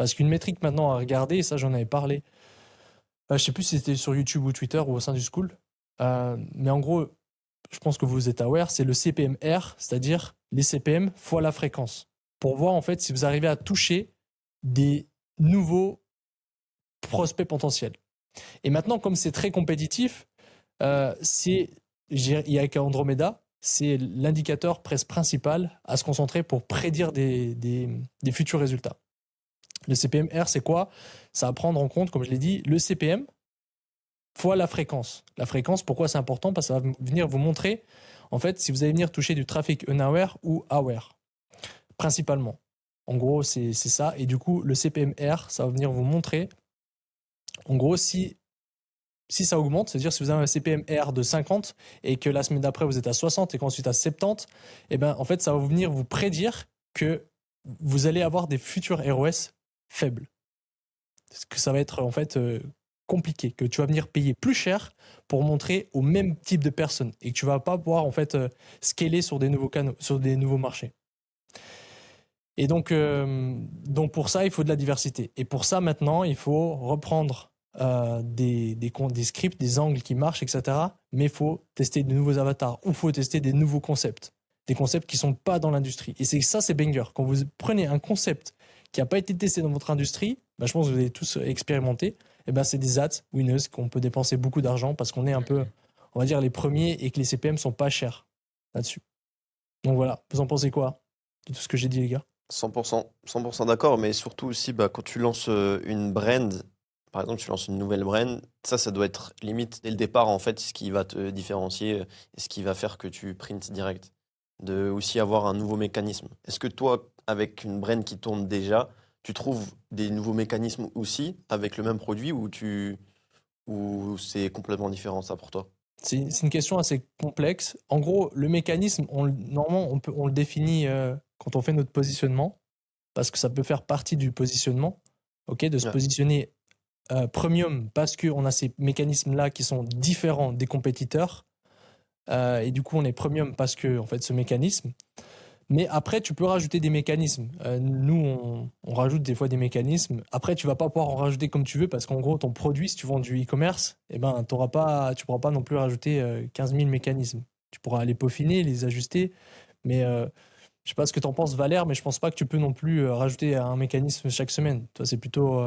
Parce qu'une métrique maintenant à regarder, et ça j'en avais parlé, je sais plus si c'était sur YouTube ou Twitter ou au sein du school, mais en gros, je pense que vous êtes aware, c'est le CPMR, c'est-à-dire les CPM fois la fréquence, pour voir en fait si vous arrivez à toucher des nouveaux prospects potentiels. Et maintenant, comme c'est très compétitif, il y a qu'Andromeda, c'est l'indicateur presque principal à se concentrer pour prédire des futurs résultats. Le CPMR, c'est quoi? Ça va prendre en compte, comme je l'ai dit, le CPM fois la fréquence. La fréquence, pourquoi c'est important? Parce que ça va venir vous montrer, en fait, si vous allez venir toucher du trafic unaware ou aware, principalement. En gros, c'est ça. Et du coup, le CPMR, ça va venir vous montrer, en gros, si ça augmente, c'est-à-dire si vous avez un CPMR de 50 et que la semaine d'après vous êtes à 60 et qu'ensuite à 70, et ben en fait ça va venir vous prédire que vous allez avoir des futurs ROS faibles. Parce que ça va être en fait compliqué, que tu vas venir payer plus cher pour montrer au même type de personnes et que tu vas pas pouvoir en fait scaler sur des nouveaux canaux, sur des nouveaux marchés. Et donc pour ça, il faut de la diversité. Et pour ça, maintenant, il faut reprendre des scripts, des angles qui marchent, etc. Mais il faut tester de nouveaux avatars ou il faut tester des nouveaux concepts. Des concepts qui ne sont pas dans l'industrie. Et c'est banger. Quand vous prenez un concept qui n'a pas été testé dans votre industrie, bah, je pense que vous avez tous expérimenté, et ben c'est des ads winners qu'on peut dépenser beaucoup d'argent parce qu'on est un peu, on va dire, les premiers et que les CPM sont pas chers là-dessus. Donc voilà, vous en pensez quoi de tout ce que j'ai dit, les gars? 100% d'accord, mais surtout aussi, quand tu lances une brand, par exemple, tu lances une nouvelle brand, ça doit être limite dès le départ, en fait, ce qui va te différencier et ce qui va faire que tu prints direct. De aussi avoir un nouveau mécanisme. Est-ce que toi, avec une brand qui tourne déjà, tu trouves des nouveaux mécanismes aussi avec le même produit ou c'est complètement différent ça pour toi? C'est une question assez complexe. En gros, le mécanisme, normalement, on le définit quand on fait notre positionnement, parce que ça peut faire partie du positionnement, ok, de se Ouais. positionner premium parce qu'on a ces mécanismes-là qui sont différents des compétiteurs, et du coup, on est premium parce que, en fait, ce mécanisme. Mais après, tu peux rajouter des mécanismes. Nous, on rajoute des fois des mécanismes. Après, tu vas pas pouvoir en rajouter comme tu veux parce qu'en gros, ton produit, si tu vends du e-commerce, eh ben, tu pourras pas non plus rajouter 15 000 mécanismes. Tu pourras les peaufiner, les ajuster. Mais je sais pas ce que tu en penses, Valère, mais je pense pas que tu peux non plus rajouter un mécanisme chaque semaine. Toi, c'est plutôt